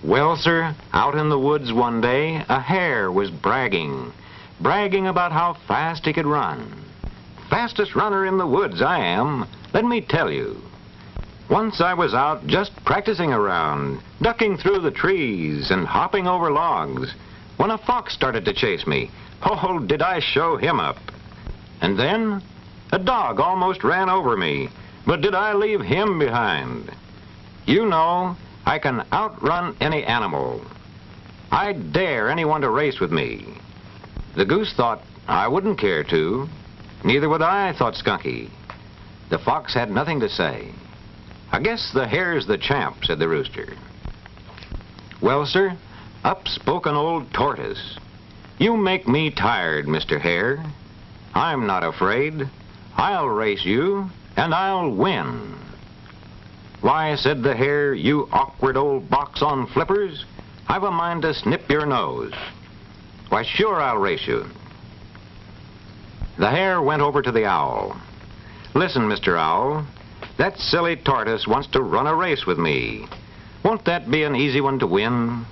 Well, sir, out in the woods one day, a hare was bragging about how fast he could run. Fastest runner in the woods I am, let me tell you. Once I was out just practicing around, ducking through the trees and hopping over logs, when a fox started to chase me. Oh, did I show him up. And then a dog almost ran over me, but did I leave him behind? You know, I can outrun any animal. I'd dare anyone to race with me. The goose thought I wouldn't care to. Neither would I, thought Skunky. The fox had nothing to say. I guess the hare's the champ, said the rooster. Well, sir, up spoke an old tortoise. You make me tired, Mr. Hare. I'm not afraid. I'll race you, and I'll win. Why, said the hare, you awkward old box on flippers, I've a mind to snip your nose. Why, sure, I'll race you. The hare went over to the owl. Listen, Mr. Owl, that silly tortoise wants to run a race with me. Won't that be an easy one to win?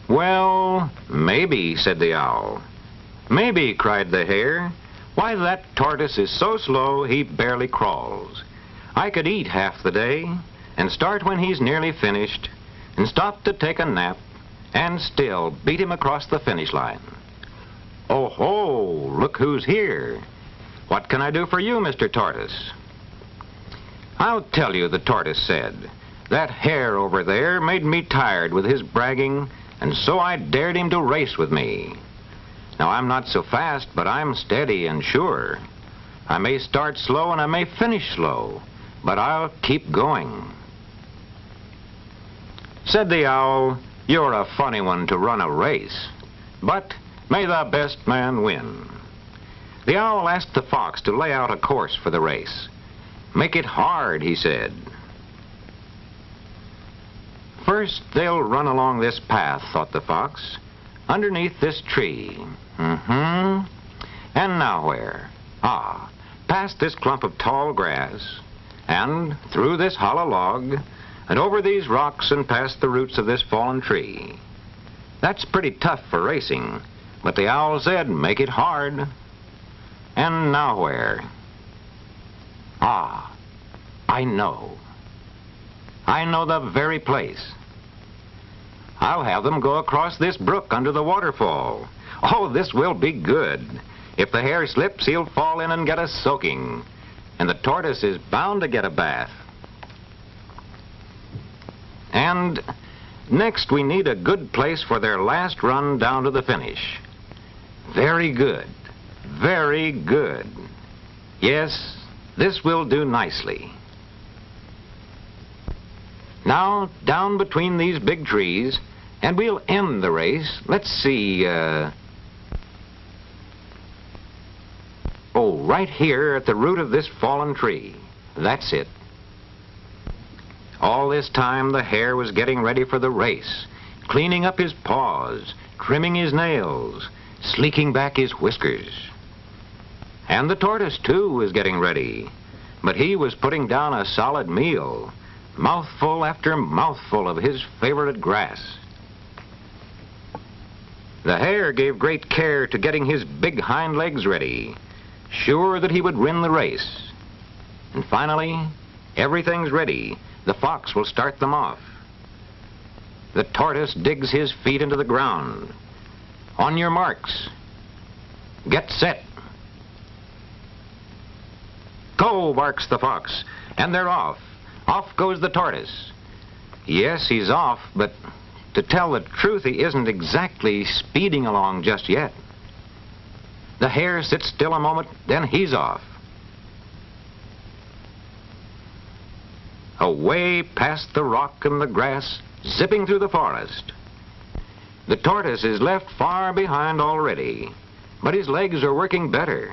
Well, maybe, said the owl. Maybe, cried the hare. Why, that tortoise is so slow he barely crawls. I could eat half the day, and start when he's nearly finished, and stop to take a nap, and still beat him across the finish line. Oh ho, look who's here. What can I do for you, Mr. Tortoise? I'll tell you, the tortoise said. That hare over there made me tired with his bragging, and so I dared him to race with me. Now, I'm not so fast, but I'm steady and sure. I may start slow and I may finish slow, but I'll keep going. Said the owl, you're a funny one to run a race, but may the best man win. The owl asked the fox to lay out a course for the race. Make it hard, he said. First, they'll run along this path, thought the fox, underneath this tree. And now where? Ah, past this clump of tall grass, and through this hollow log, and over these rocks and past the roots of this fallen tree. That's pretty tough for racing, but the owl said, make it hard. And now where? Ah, I know. I know the very place. I'll have them go across this brook under the waterfall. Oh, this will be good. If the hare slips, he'll fall in and get a soaking. And the tortoise is bound to get a bath. And next we need a good place for their last run down to the finish. Very good. Very good. Yes, this will do nicely. Now, down between these big trees, and we'll end the race. Let's see, oh, right here at the root of this fallen tree. That's it. All this time, the hare was getting ready for the race, cleaning up his paws, trimming his nails, sleeking back his whiskers. And the tortoise, too, was getting ready, but he was putting down a solid meal, mouthful after mouthful of his favorite grass. The hare gave great care to getting his big hind legs ready, sure that he would win the race. And finally, everything's ready. The fox will start them off. The tortoise digs his feet into the ground. On your marks. Get set. Go, barks the fox, and they're off. Off goes the tortoise. Yes, he's off, but to tell the truth, he isn't exactly speeding along just yet. The hare sits still a moment, then he's off. Away past the rock and the grass, zipping through the forest. The tortoise is left far behind already, but his legs are working better.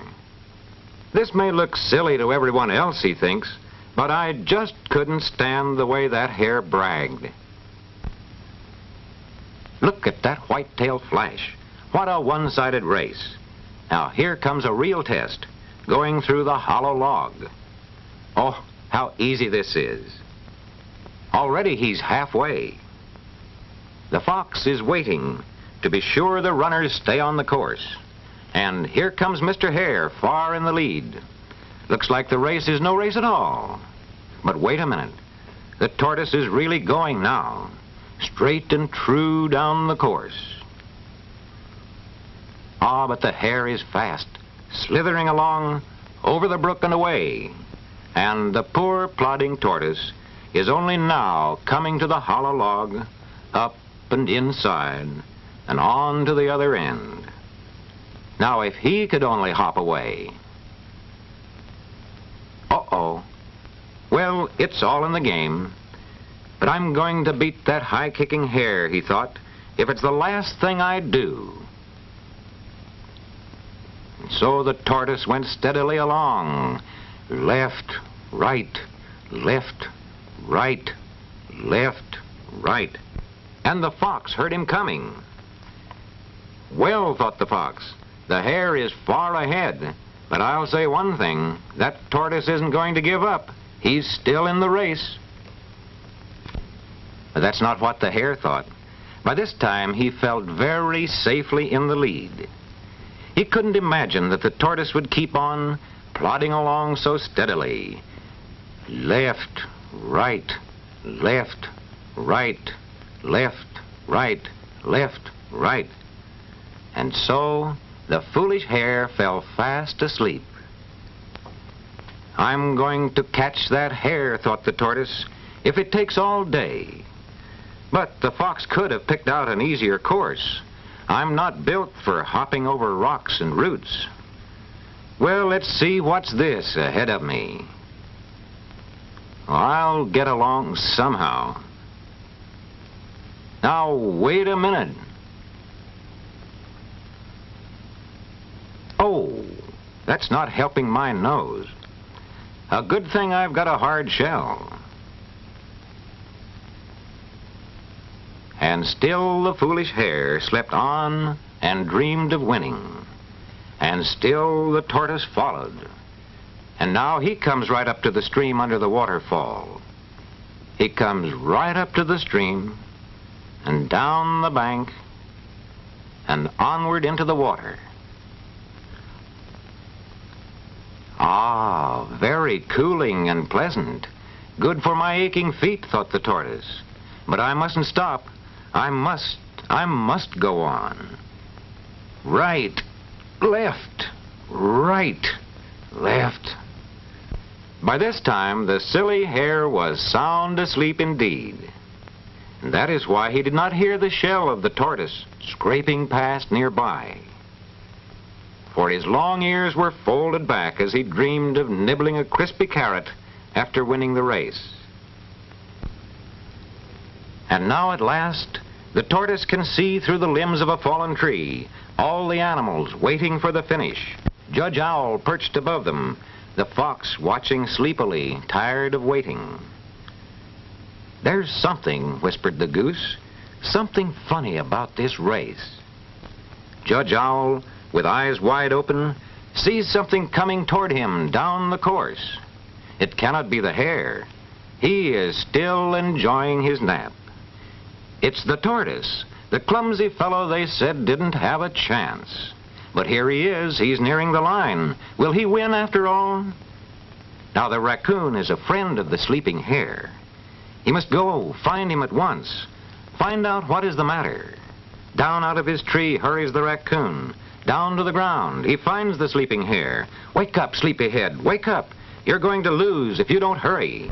This may look silly to everyone else, he thinks, but I just couldn't stand the way that hare bragged. Look at that white-tail flash. What a one-sided race. Now here comes a real test, going through the hollow log. Oh, how easy this is. Already he's halfway. The fox is waiting to be sure the runners stay on the course. And here comes Mr. Hare far in the lead. Looks like the race is no race at all. But wait a minute. The tortoise is really going now, straight and true down the course. Ah, but the hare is fast, slithering along over the brook and away. And the poor plodding tortoise is only now coming to the hollow log, up and inside, and on to the other end. Now, if he could only hop away. Uh-oh. Well, it's all in the game. But I'm going to beat that high-kicking hare, he thought, if it's the last thing I do. And so the tortoise went steadily along, left, right, left, right, left, right. And the fox heard him coming. Well, thought the fox, the hare is far ahead, but I'll say one thing, that tortoise isn't going to give up. He's still in the race. But that's not what the hare thought. By this time, he felt very safely in the lead. He couldn't imagine that the tortoise would keep on plodding along so steadily. Left, right, left, right, left, right, left, right. And so the foolish hare fell fast asleep. I'm going to catch that hare, thought the tortoise, if it takes all day. But the fox could have picked out an easier course. I'm not built for hopping over rocks and roots. Well, let's see what's this ahead of me. I'll get along somehow. Now, wait a minute. Oh, that's not helping my nose. A good thing I've got a hard shell. And still the foolish hare slept on and dreamed of winning. And still the tortoise followed. And now he comes right up to the stream under the waterfall. He comes right up to the stream and down the bank and onward into the water. Ah, very cooling and pleasant. Good for my aching feet, thought the tortoise. But I mustn't stop. I must go on. Right, left, right, left. By this time, the silly hare was sound asleep indeed. And that is why he did not hear the shell of the tortoise scraping past nearby. For his long ears were folded back as he dreamed of nibbling a crispy carrot after winning the race. And now at last, the tortoise can see through the limbs of a fallen tree, all the animals waiting for the finish. Judge Owl perched above them, the fox watching sleepily, tired of waiting. There's something, whispered the goose, something funny about this race. Judge Owl, with eyes wide open, sees something coming toward him down the course. It cannot be the hare. He is still enjoying his nap. It's the tortoise, the clumsy fellow they said didn't have a chance. But here he is, he's nearing the line. Will he win after all? Now the raccoon is a friend of the sleeping hare. He must go find him at once, find out what is the matter. Down out of his tree hurries the raccoon, down to the ground. He finds the sleeping hare. Wake up, sleepyhead, wake up. You're going to lose if you don't hurry.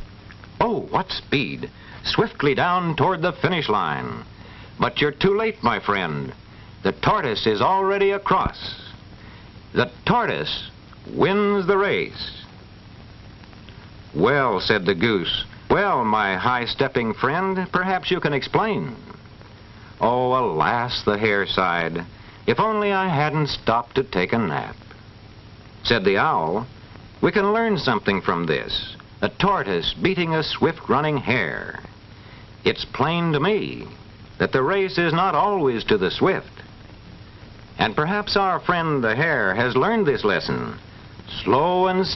Oh, what speed! Swiftly down toward the finish line. But you're too late, my friend. The tortoise is already across. The tortoise wins the race. Well, said the goose, well, my high-stepping friend, perhaps you can explain. Oh, alas, the hare sighed, if only I hadn't stopped to take a nap. Said the owl, we can learn something from this. A tortoise beating a swift-running hare. It's plain to me that the race is not always to the swift. And perhaps our friend the hare has learned this lesson. Slow and